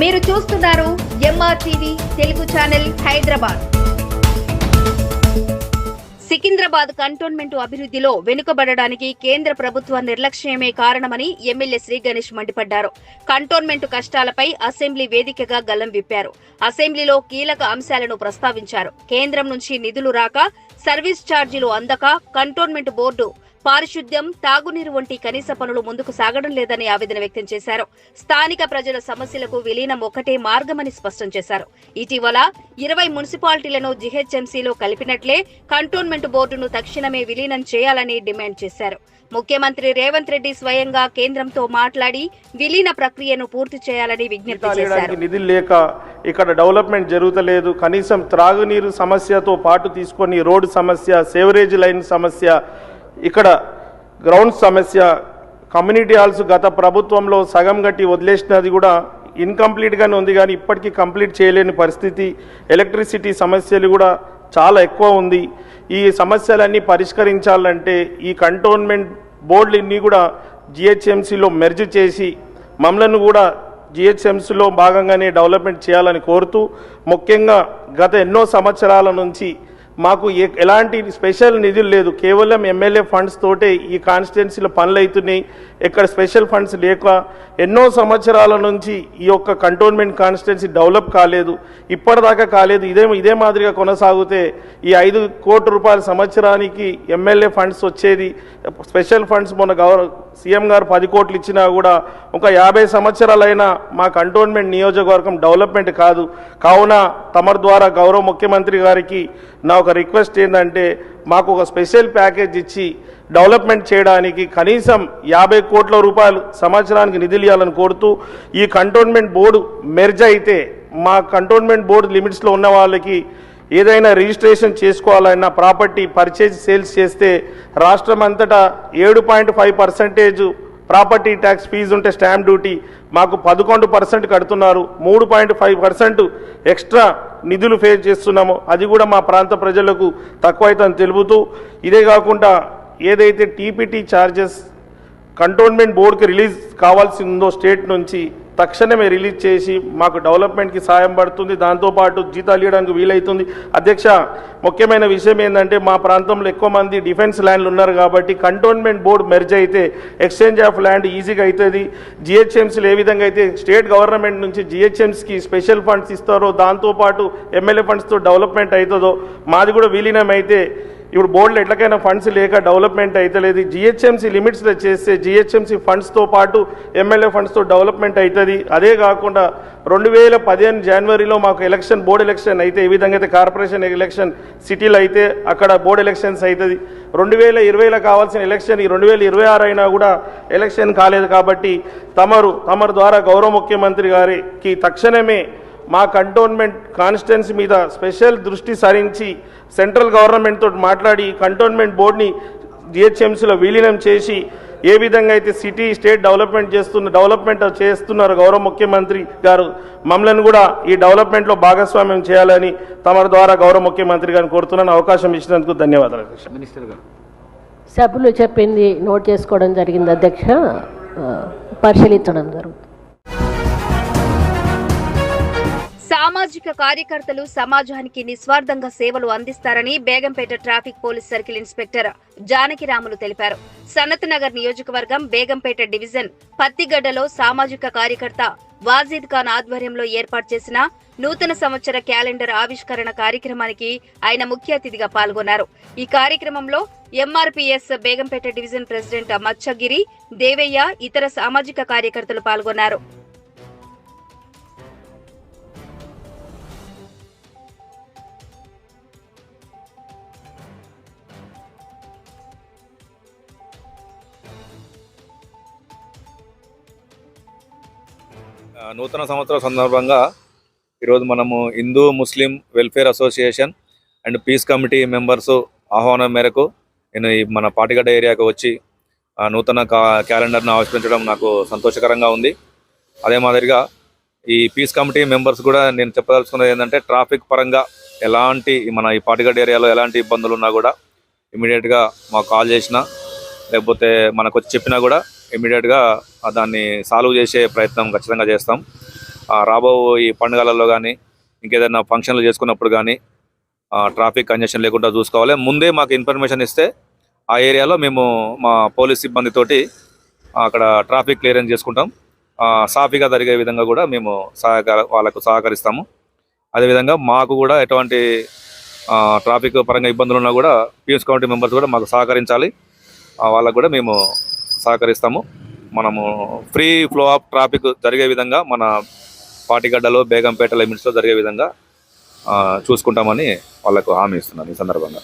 మీరు చూస్తున్నారు ఎంఆర్టీవీ Telugu channel Hyderabad. Secunderabad cantonment అభివృద్ధిలో వెనుకబడడానికి కేంద్ర ప్రభుత్వ నిర్లక్ష్యమే కారణమని ఎమ్మెల్యే శ్రీ గణేష్ మండిపడ్డారు. కంటోన్మెంట్ కష్టాలపై అసెంబ్లీ వేదికగా గల్లం విప్పారు. అసెంబ్లీలో కీలక అంశాలను ప్రస్తావించారు. కేంద్రం నుంచి నిధులు రాక, సర్వీస్ ఛార్జీలు అందక కంటోన్మెంట్ బోర్డు పారిశుద్ధ్యం, తాగునీరు వంటి కనీస పనులు ముందుకు సాగడం లేదని ఆవేదన వ్యక్తం చేశారు. స్థానిక ప్రజల సమస్యలకు విలీనం ఒక్కటే మార్గమని స్పష్టం చేశారు. ఇటీవల 20 మున్సిపాలిటీలను జీహెచ్ఎంసీలో కలిపినట్లే కంటోన్మెంట్ బోర్డును తక్షణమే విలీనం చేయాలని డిమాండ్ చేశారు. ముఖ్యమంత్రి రేవంత్ రెడ్డి స్వయంగా కేంద్రంతో మాట్లాడి విలీన ప్రక్రియను పూర్తి చేయాలని విజ్ఞప్తి చేశారు. నిధులు లేక ఇక్కడ డెవలప్మెంట్ జరుగుతలేదు. కనీసం త్రాగునీరు సమస్యతో పాటు తీసుకొని రోడ్డు సమస్య, సేవరేజ్ లైన్ సమస్య, ఇక్కడ గ్రౌండ్ సమస్య, కమ్యూనిటీ హాల్స్ గత ప్రభుత్వంలో సగం గట్టి వదిలేసినది కూడా ఇన్కంప్లీట్గానే ఉంది, కానీ ఇప్పటికీ కంప్లీట్ చేయలేని పరిస్థితి. ఎలక్ట్రిసిటీ సమస్యలు కూడా చాలా ఎక్కువ ఉంది. ఈ సమస్యలన్నీ పరిష్కరించాలంటే ఈ కంటోన్మెంట్ బోర్డులన్నీ కూడా జిహెచ్ఎంసీలో మెర్జ్ చేసి మమ్మల్ని కూడా జిహెచ్ఎంసీలో భాగంగానే డెవలప్మెంట్ చేయాలని కోరుతూ, ముఖ్యంగా గత ఎన్నో సంవత్సరాల నుంచి మాకు ఎలాంటి స్పెషల్ నిధులు లేదు. కేవలం ఎమ్మెల్యే ఫండ్స్ తోటే ఈ కాన్స్టిట్యున్సీలో పనులు అవుతున్నాయి. ఇక్కడ స్పెషల్ ఫండ్స్ లేక ఎన్నో సంవత్సరాల నుంచి ఈ యొక్క కంటోన్మెంట్ కాన్స్టిట్యున్సీ డెవలప్ కాలేదు, ఇప్పటిదాకా కాలేదు. ఇదే మాదిరిగా కొనసాగితే ఈ 5 కోట్ల రూపాయల సంవత్సరానికి ఎమ్మెల్యే ఫండ్స్ వచ్చేది. స్పెషల్ ఫండ్స్ మొన్న సీఎం గారు 10 కోట్లు ఇచ్చినా కూడా ఒక 50 సంవత్సరాలైనా మా కంటోన్మెంట్ నియోజకవర్గం డెవలప్మెంట్ కాదు. కావున తమరి ద్వారా గౌరవ ముఖ్యమంత్రి గారికి నా ఒక రిక్వెస్ట్ ఏంటంటే, మాకు ఒక స్పెషల్ ప్యాకేజ్ ఇచ్చి డెవలప్మెంట్ చేయడానికి కనీసం 50 కోట్ల రూపాయలు సంవత్సరానికి నిధులు ఇవ్వాలని కోరుతూ, ఈ కంటోన్మెంట్ బోర్డు మెర్జ్ అయితే మా కంటోన్మెంట్ బోర్డు లిమిట్స్లో ఉన్న వాళ్ళకి ఏదైనా రిజిస్ట్రేషన్ చేసుకోవాలన్నా, ప్రాపర్టీ పర్చేజ్ సేల్స్ చేస్తే రాష్ట్రం అంతటా 7.5% ప్రాపర్టీ ట్యాక్స్ ఫీజు ఉంటే స్టాంప్ డ్యూటీ మాకు 11% కడుతున్నారు. 3.5% ఎక్స్ట్రా నిధులు ఫేస్ చేస్తున్నాము. అది కూడా మా ప్రాంత ప్రజలకు తక్కువైతుందని తెలుపుతూ, ఇదే కాకుండా ఏదైతే టీపీటీ ఛార్జెస్ కంటోన్మెంట్ బోర్డుకి రిలీజ్ కావాల్సి ఉందో స్టేట్ నుంచి తక్షణమే రిలీజ్ చేసి మాకు డెవలప్మెంట్కి సాయం పడుతుంది. దాంతోపాటు జీతాలు ఇవ్వడానికి వీలవుతుంది. అధ్యక్ష, ముఖ్యమైన విషయం ఏంటంటే, మా ప్రాంతంలో ఎక్కువ మంది డిఫెన్స్ ల్యాండ్లు ఉన్నారు కాబట్టి కంటోన్మెంట్ బోర్డు మెర్జ్ అయితే ఎక్స్చేంజ్ ఆఫ్ ల్యాండ్ ఈజీగా అవుతుంది. జిహెచ్ఎంసీలు ఏ విధంగా అయితే స్టేట్ గవర్నమెంట్ నుంచి జిహెచ్ఎంసీకి స్పెషల్ ఫండ్స్ ఇస్తారో, దాంతోపాటు ఎమ్మెల్యే ఫండ్స్తో డెవలప్మెంట్ అవుతుందో మాది కూడా విలీనం అయితే, ఇప్పుడు బోర్డులో ఎట్లకైనా ఫండ్స్ లేక డెవలప్మెంట్ అవుతలేదు. జిహెచ్ఎంసీ లిమిట్స్లో చేస్తే జిహెచ్ఎంసీ ఫండ్స్తో పాటు ఎమ్మెల్యే ఫండ్స్తో డెవలప్మెంట్ అవుతుంది. అదే కాకుండా 2015 జనవరిలో మాకు ఎలక్షన్, బోర్డు ఎలక్షన్ అయితే, ఏ విధంగా అయితే కార్పొరేషన్ ఎలక్షన్ సిటీలో అయితే అక్కడ బోర్డు ఎలక్షన్స్ అవుతుంది. 2020లో కావాల్సిన ఎలక్షన్ ఈ 2026 అయినా కూడా ఎలక్షన్ కాలేదు. కాబట్టి తమరు ద్వారా గౌరవ ముఖ్యమంత్రి గారికి తక్షణమే మా కంటోన్మెంట్ కాన్స్టిట్యున్సీ మీద స్పెషల్ దృష్టి సారించి సెంట్రల్ గవర్నమెంట్ తోటి మాట్లాడి కంటోన్మెంట్ బోర్డుని జిహెచ్ఎంసీలో విలీనం చేసి, ఏ విధంగా అయితే సిటీ స్టేట్ డెవలప్మెంట్ చేస్తున్నారు గౌరవ ముఖ్యమంత్రి గారు, మమ్మల్ని కూడా ఈ డెవలప్మెంట్లో భాగస్వామ్యం చేయాలని తమ ద్వారా గౌరవ ముఖ్యమంత్రి గారిని కోరుతున్నాను. అవకాశం ఇచ్చినందుకు ధన్యవాదాలు. మినిస్టర్ గారు, సభ్యులు చెప్పింది నోట్ చేసుకోవడం జరిగింది అధ్యక్ష, పరిశీలించడం జరుగుతుంది. సామాజిక కార్యకర్తలు సమాజానికి నిస్వార్థంగా సేవలు అందిస్తారని Begumpet traffic police circle inspector Janakiramulu తెలిపారు. సనత్ నగర్ నియోజకవర్గం బేగంపేట డివిజన్ పత్తిగడ్డలో సామాజిక కార్యకర్త వాజీద్ ఖాన్ ఆధ్వర్యంలో ఏర్పాటు చేసిన నూతన సంవత్సర క్యాలెండర్ ఆవిష్కరణ కార్యక్రమానికి ఆయన ముఖ్య అతిథిగా పాల్గొన్నారు. ఈ కార్యక్రమంలో MRPS Begumpet division president Macchagiri, Devaiah, ఇతర సామాజిక కార్యకర్తలు పాల్గొన్నారు. నూతన సంవత్సర సందర్భంగా ఈరోజు మనము Hindu Muslim welfare association and peace committee members ఆహ్వానం మేరకు నేను మన పాటిగడ్డ ఏరియాకు వచ్చి నూతన క్యాలెండర్ను ఆవిష్కరించడం నాకు సంతోషకరంగా ఉంది. అదే మాదిరిగా ఈ పీస్ కమిటీ మెంబర్స్ కూడా నేను చెప్పదలుచుకున్నది ఏంటంటే, ట్రాఫిక్ పరంగా ఎలాంటి మన ఈ పాటిగడ్డ ఏరియాలో ఎలాంటి ఇబ్బందులు ఉన్నా కూడా ఇమీడియట్గా మాకు కాల్ చేసినా లేకపోతే మనకు వచ్చి చెప్పినా కూడా ఇమీడియట్గా దాన్ని సాల్వ్ చేసే ప్రయత్నం ఖచ్చితంగా చేస్తాం. రాబో ఈ పండుగలలో కానీ ఇంకేదైనా ఫంక్షన్లు చేసుకున్నప్పుడు కానీ ట్రాఫిక్ కంజెషన్ లేకుండా చూసుకోవాలి. ముందే మాకు ఇన్ఫర్మేషన్ ఇస్తే ఆ ఏరియాలో మేము మా పోలీస్ సిబ్బందితోటి అక్కడ ట్రాఫిక్ క్లియరెన్స్ చేసుకుంటాం. సాఫీగా జరిగే విధంగా కూడా మేము వాళ్ళకు సహకరిస్తాము. అదేవిధంగా మాకు కూడా ఎటువంటి ట్రాఫిక్ పరంగా ఇబ్బందులు ఉన్నా కూడా పీఎస్ కమిటీ మెంబర్స్ కూడా మాకు సహకరించాలి. వాళ్ళకు కూడా మేము సహకరిస్తాము. మనము ఫ్రీ ఫ్లో ఆఫ్ ట్రాఫిక్ జరిగే విధంగా మన పాటిగడ్డలో బేగంపేట లిమిట్స్లో జరిగే విధంగా చూసుకుంటామని వాళ్ళకు హామీ ఇస్తున్నాను ఈ సందర్భంగా.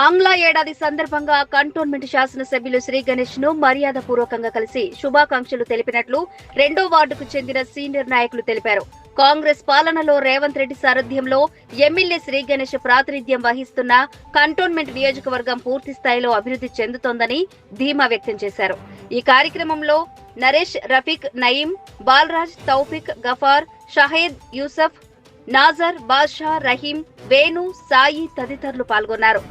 ఆంగ్ల ఏడాది సందర్భంగా కంటోన్మెంట్ శాసనసభ్యులు శ్రీ గణేష్ ను మర్యాద పూర్వకంగా కలిసి శుభాకాంక్షలు తెలిపినట్లు 2వ వార్డుకు చెందిన సీనియర్ నాయకులు తెలిపారు. కాంగ్రెస్ పాలనలో రేవంత్ రెడ్డి సారథ్యంలో ఎమ్మెల్యే శ్రీ గణేష్ ప్రాతినిధ్యం వహిస్తున్న కంటోన్మెంట్ నియోజకవర్గం పూర్తి స్థాయిలో అభివృద్ధి చెందుతోందని ధీమా వ్యక్తం చేశారు. ఈ కార్యక్రమంలో నరేష్, రఫీక్, నయీం, బాలరాజ్, తౌఫిక్, గఫార్, షహేద్, యూసఫ్, నాజర్, బాద్షా, రహీం, వేణు, సాయి తదితరులు పాల్గొన్నారు.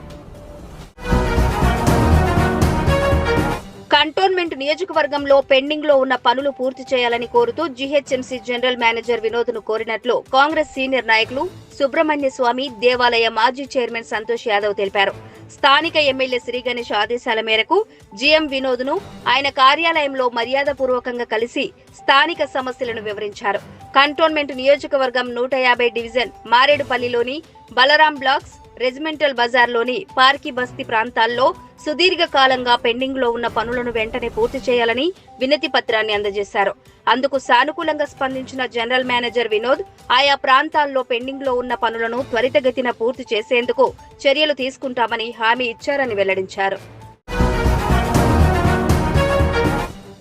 కంటోన్మెంట్ నియోజకవర్గంలో పెండింగ్ లో ఉన్న పనులు పూర్తి చేయాలని కోరుతూ జీహెచ్ఎంసీ జనరల్ మేనేజర్ వినోద్ ను కోరినట్లు కాంగ్రెస్ సీనియర్ నాయకులు సుబ్రహ్మణ్య స్వామి, దేవాలయ మాజీ చైర్మన్ సంతోష్ యాదవ్ తెలిపారు. స్థానిక ఎమ్మెల్యే శ్రీ గణేష్ ఆదేశాల మేరకు జీఎం వినోద్ ను ఆయన కార్యాలయంలో మర్యాదపూర్వకంగా కలిసి స్థానిక సమస్యలను వివరించారు. కంటోన్మెంట్ నియోజకవర్గం 150 డివిజన్ మారేడుపల్లిలోని బలరాం బ్లాక్స్, రెజిమెంటల్ బజార్లోని పార్కి బస్తీ ప్రాంతాల్లో సుదీర్ఘ కాలంగా పెండింగ్ లో ఉన్న పనులను వెంటనే పూర్తి చేయాలని వినతి పత్రాన్ని అందజేశారు. అందుకు సానుకూలంగా స్పందించిన జనరల్ మేనేజర్ వినోద్ ఆయా ప్రాంతాల్లో పెండింగ్ లో ఉన్న పనులను త్వరితగతిన పూర్తి చేసేందుకు చర్యలు తీసుకుంటామని హామీ ఇచ్చారని వెల్లడించారు.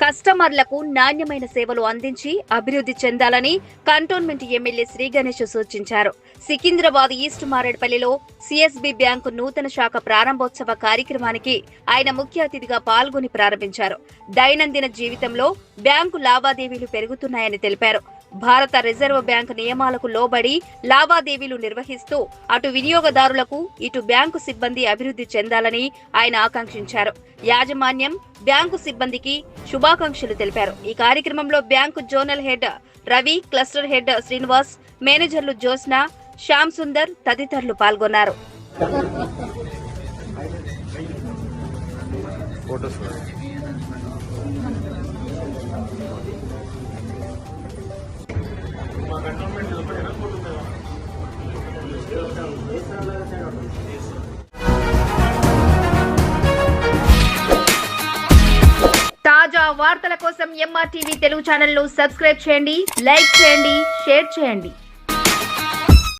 కస్టమర్లకు నాణ్యమైన సేవలు అందించి అభివృద్ధి చెందాలని కంటోన్మెంట్ ఎమ్మెల్యే శ్రీ గణేష్ సూచించారు. సికింద్రాబాద్ ఈస్ట్ మారేడుపల్లిలో సిఎస్బి బ్యాంకు నూతన శాఖ ప్రారంభోత్సవ కార్యక్రమానికి ఆయన ముఖ్య అతిథిగా పాల్గొని ప్రారంభించారు. దైనందిన జీవితంలో బ్యాంకు లావాదేవీలు పెరుగుతున్నాయని తెలిపారు. భారత రిజర్వ్ బ్యాంకు నియమాలకు లోబడి లావాదేవీలు నిర్వహిస్తూ అటు వినియోగదారులకు ఇటు బ్యాంకు సిబ్బంది అభివృద్ధి చెందాలని ఆయన ఆకాంక్షించారు. యాజమాన్యం, బ్యాంకు సిబ్బందికి శుభాకాంక్షలు తెలిపారు. ఈ కార్యక్రమంలో bank zonal head Ravi, cluster head Srinivas, మేనేజర్లు జ్యోత్స్న, శ్యామ్ సుందర్ తదితరులు పాల్గొన్నారు. తాజా వార్తల కోసం ఎంఆర్టీవీ తెలుగు ఛానల్ ను సబ్స్క్రైబ్ చేయండి, లైక్ చేయండి, షేర్ చేయండి.